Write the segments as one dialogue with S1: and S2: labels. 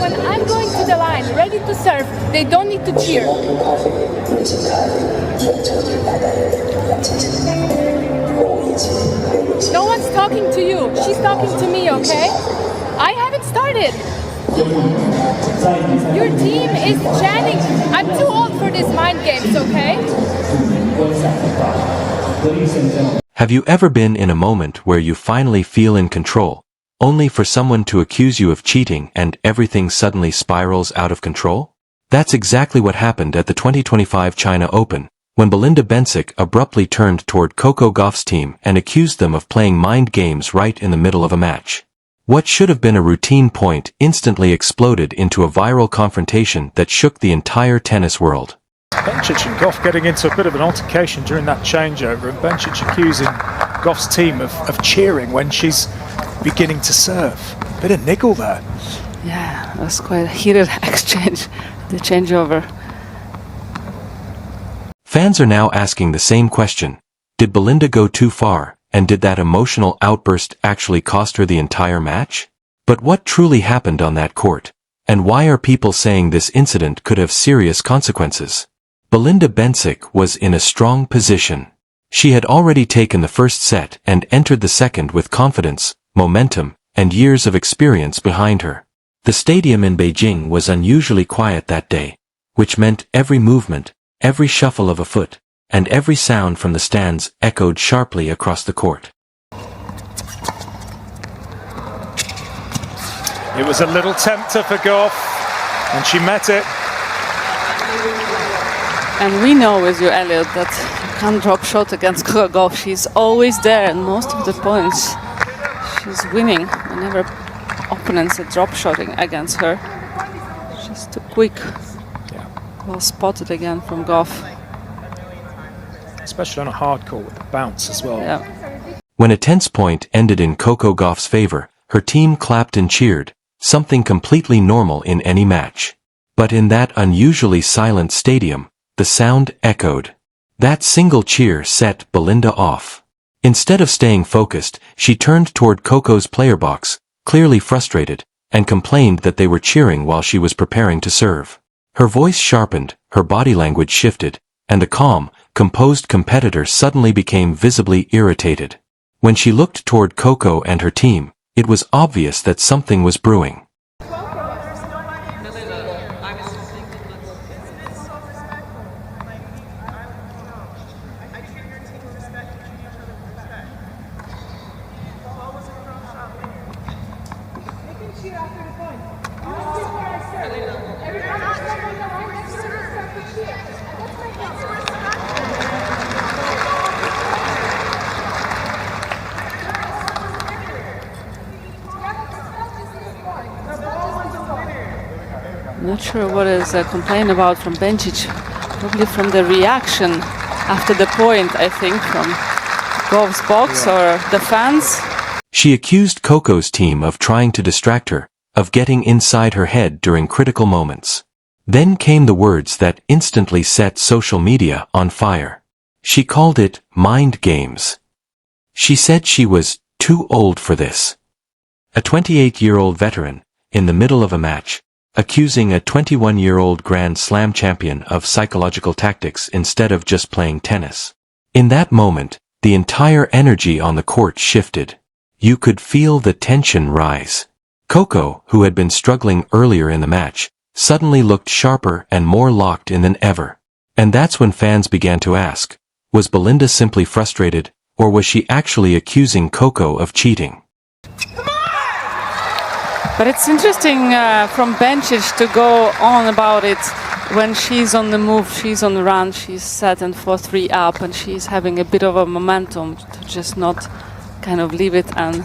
S1: when I'm going to the line, ready to serve, they don't need to cheer. No one's talking to you. She's talking to me, okay? I haven't started. Your team is chanting. I'm too old for these mind games, okay?
S2: Have you ever been in a moment where you finally feel in control, only for someone to accuse you of cheating and everything suddenly spirals out of control? That's exactly what happened at the 2025 China Open, when Belinda Bencic abruptly turned toward Coco Gauff's team and accused them of playing mind games right in the middle of a match. What should have been a routine point instantly exploded into a viral confrontation that shook the entire tennis world.
S3: Bencic and Gauff getting into a bit of an altercation during that changeover, and Bencic accusing Gauff's team of cheering when she's beginning to serve. Bit of niggle there.
S4: Yeah, it was quite a heated exchange, the changeover.
S2: Fans are now asking the same question. Did Belinda go too far, and did that emotional outburst actually cost her the entire match? But what truly happened on that court? And why are people saying this incident could have serious consequences? Belinda Bencic was in a strong position. She had already taken the first set and entered the second with confidence, momentum, and years of experience behind her. The stadium in Beijing was unusually quiet that day, which meant every movement, every shuffle of a foot, and every sound from the stands echoed sharply across the court.
S3: It was a little tempter for Gauff, and she met it.
S4: And we know with you, Elliot, that you can't drop shot against Coco Gauff. She's always there, and most of the points she's winning whenever opponents are drop shotting against her. She's too quick. Well spotted again from Gauff.
S3: Especially on a hard court with the bounce as well.
S4: Yeah.
S2: When a tense point ended in Coco Gauff's favor, her team clapped and cheered, something completely normal in any match. But in that unusually silent stadium, the sound echoed. That single cheer set Belinda off. Instead of staying focused, she turned toward Coco's player box, clearly frustrated, and complained that they were cheering while she was preparing to serve. Her voice sharpened, her body language shifted, and the calm, composed competitor suddenly became visibly irritated. When she looked toward Coco and her team, it was obvious that something was brewing.
S4: Not sure what is complained about from Bencic. Probably from the reaction after the point, I think, from Gauff's box or the fans.
S2: She accused Coco's team of trying to distract her, of getting inside her head during critical moments. Then came the words that instantly set social media on fire. She called it mind games. She said she was too old for this. A 28-year-old veteran, in the middle of a match, accusing a 21-year-old Grand Slam champion of psychological tactics instead of just playing tennis. In that moment, the entire energy on the court shifted. You could feel the tension rise. Coco, who had been struggling earlier in the match, suddenly looked sharper and more locked in than ever. And that's when fans began to ask, was Belinda simply frustrated, or was she actually accusing Coco of cheating?
S4: But it's interesting from Bencic to go on about it when she's on the move, she's on the run, she's set and 4-3 up, and she's having a bit of a momentum to just not kind of leave it. And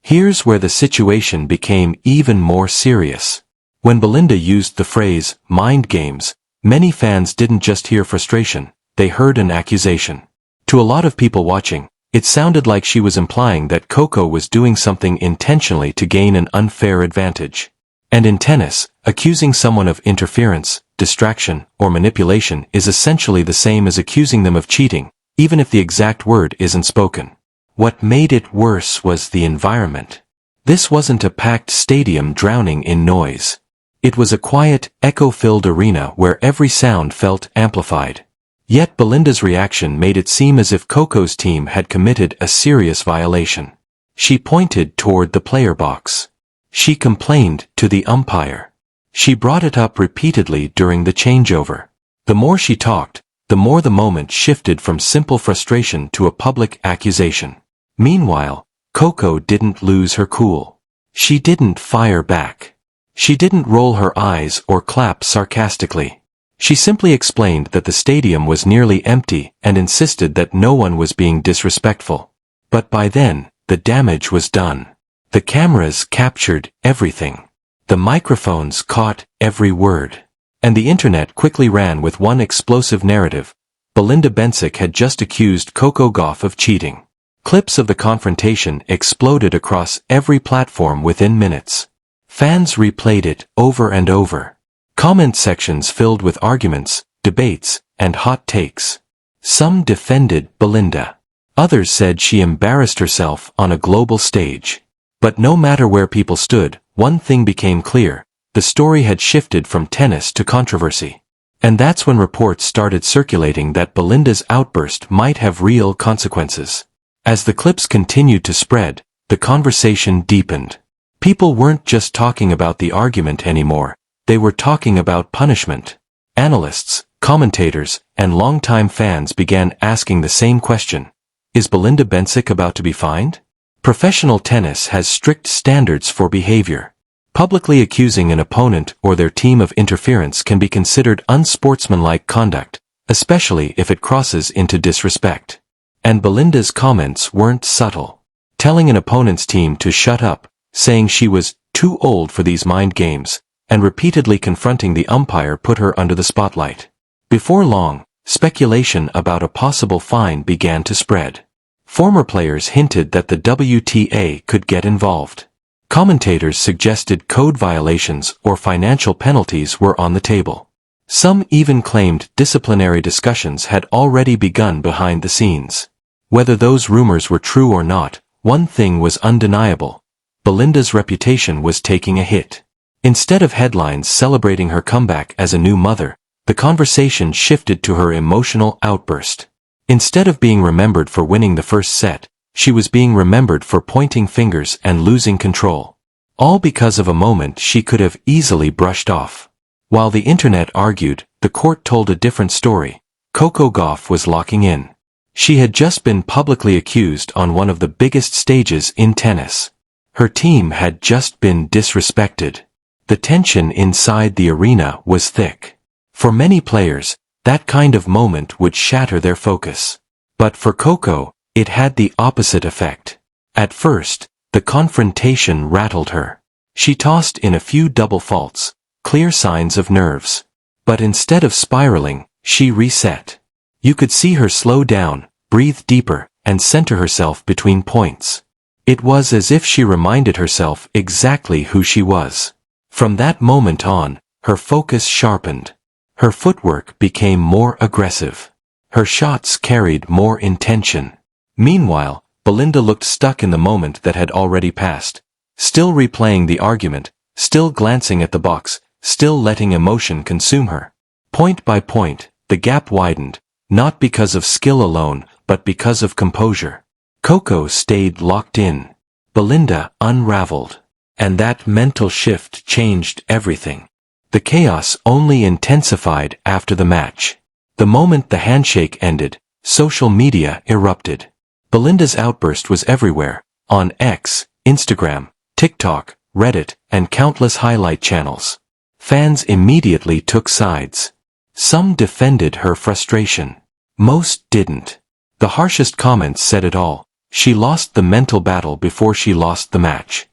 S2: here's where the situation became even more serious. When Belinda used the phrase, mind games, many fans didn't just hear frustration, they heard an accusation. To a lot of people watching, it sounded like she was implying that Coco was doing something intentionally to gain an unfair advantage. And in tennis, accusing someone of interference, distraction, or manipulation is essentially the same as accusing them of cheating, even if the exact word isn't spoken. What made it worse was the environment. This wasn't a packed stadium drowning in noise. It was a quiet, echo-filled arena where every sound felt amplified. Yet Belinda's reaction made it seem as if Coco's team had committed a serious violation. She pointed toward the player box. She complained to the umpire. She brought it up repeatedly during the changeover. The more she talked, the more the moment shifted from simple frustration to a public accusation. Meanwhile, Coco didn't lose her cool. She didn't fire back. She didn't roll her eyes or clap sarcastically. She simply explained that the stadium was nearly empty and insisted that no one was being disrespectful. But by then, the damage was done. The cameras captured everything. The microphones caught every word. And the internet quickly ran with one explosive narrative. Belinda Bencic had just accused Coco Gauff of cheating. Clips of the confrontation exploded across every platform within minutes. Fans replayed it over and over. Comment sections filled with arguments, debates, and hot takes. Some defended Belinda. Others said she embarrassed herself on a global stage. But no matter where people stood, one thing became clear. The story had shifted from tennis to controversy. And that's when reports started circulating that Belinda's outburst might have real consequences. As the clips continued to spread, the conversation deepened. People weren't just talking about the argument anymore. They were talking about punishment. Analysts, commentators, and longtime fans began asking the same question. Is Belinda Bencic about to be fined? Professional tennis has strict standards for behavior. Publicly accusing an opponent or their team of interference can be considered unsportsmanlike conduct, especially if it crosses into disrespect. And Belinda's comments weren't subtle. Telling an opponent's team to shut up, saying she was too old for these mind games, and repeatedly confronting the umpire put her under the spotlight. Before long, speculation about a possible fine began to spread. Former players hinted that the WTA could get involved. Commentators suggested code violations or financial penalties were on the table. Some even claimed disciplinary discussions had already begun behind the scenes. Whether those rumors were true or not, one thing was undeniable. Belinda's reputation was taking a hit. Instead of headlines celebrating her comeback as a new mother, the conversation shifted to her emotional outburst. Instead of being remembered for winning the first set, she was being remembered for pointing fingers and losing control. All because of a moment she could have easily brushed off. While the internet argued, the court told a different story. Coco Gauff was locking in. She had just been publicly accused on one of the biggest stages in tennis. Her team had just been disrespected. The tension inside the arena was thick. For many players, that kind of moment would shatter their focus. But for Coco, it had the opposite effect. At first, the confrontation rattled her. She tossed in a few double faults, clear signs of nerves. But instead of spiraling, she reset. You could see her slow down, breathe deeper, and center herself between points. It was as if she reminded herself exactly who she was. From that moment on, her focus sharpened. Her footwork became more aggressive. Her shots carried more intention. Meanwhile, Belinda looked stuck in the moment that had already passed. Still replaying the argument, still glancing at the box, still letting emotion consume her. Point by point, the gap widened, not because of skill alone, but because of composure. Coco stayed locked in. Belinda unraveled. And that mental shift changed everything. The chaos only intensified after the match. The moment the handshake ended, social media erupted. Belinda's outburst was everywhere, on X, Instagram, TikTok, Reddit, and countless highlight channels. Fans immediately took sides. Some defended her frustration. Most didn't. The harshest comments said it all. She lost the mental battle before she lost the match.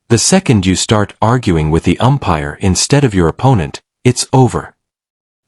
S2: The second you start arguing with the umpire instead of your opponent, it's over.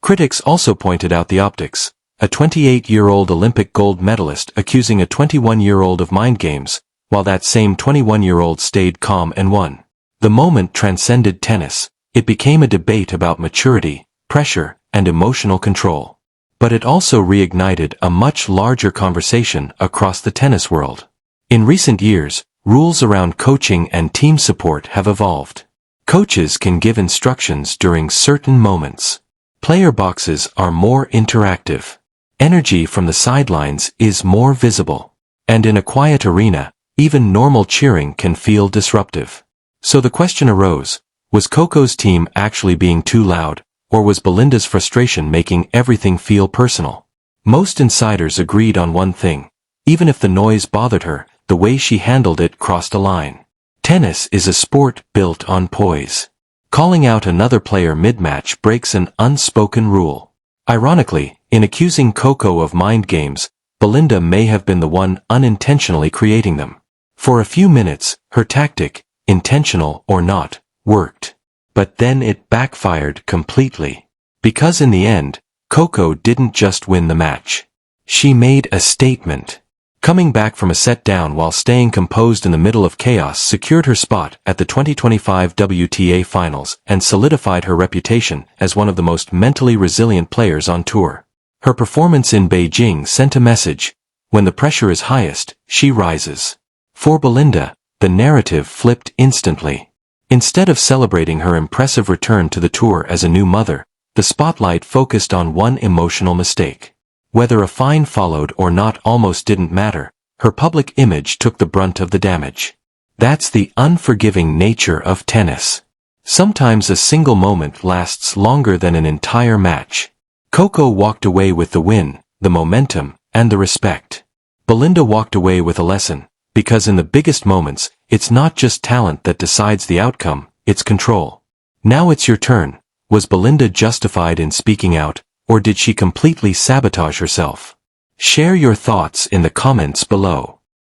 S2: Critics also pointed out the optics. A 28-year-old Olympic gold medalist accusing a 21-year-old of mind games, while that same 21-year-old stayed calm and won. The moment transcended tennis. It became a debate about maturity, pressure, and emotional control. But it also reignited a much larger conversation across the tennis world. In recent years, rules around coaching and team support have evolved. Coaches can give instructions during certain moments. Player boxes are more interactive. Energy from the sidelines is more visible. And in a quiet arena, even normal cheering can feel disruptive. So the question arose, was Coco's team actually being too loud, or was Belinda's frustration making everything feel personal? Most insiders agreed on one thing. Even if the noise bothered her, the way she handled it crossed a line. Tennis is a sport built on poise. Calling out another player mid-match breaks an unspoken rule. Ironically, in accusing Coco of mind games, Belinda may have been the one unintentionally creating them. For a few minutes, her tactic, intentional or not, worked. But then it backfired completely. Because in the end, Coco didn't just win the match. She made a statement. Coming back from a set down while staying composed in the middle of chaos secured her spot at the 2025 WTA Finals and solidified her reputation as one of the most mentally resilient players on tour. Her performance in Beijing sent a message: when the pressure is highest, she rises. For Belinda, the narrative flipped instantly. Instead of celebrating her impressive return to the tour as a new mother, the spotlight focused on one emotional mistake. Whether a fine followed or not almost didn't matter, her public image took the brunt of the damage. That's the unforgiving nature of tennis. Sometimes a single moment lasts longer than an entire match. Coco walked away with the win, the momentum, and the respect. Belinda walked away with a lesson, because in the biggest moments, it's not just talent that decides the outcome, it's control. Now it's your turn. Was Belinda justified in speaking out, or did she completely sabotage herself? Share your thoughts in the comments below.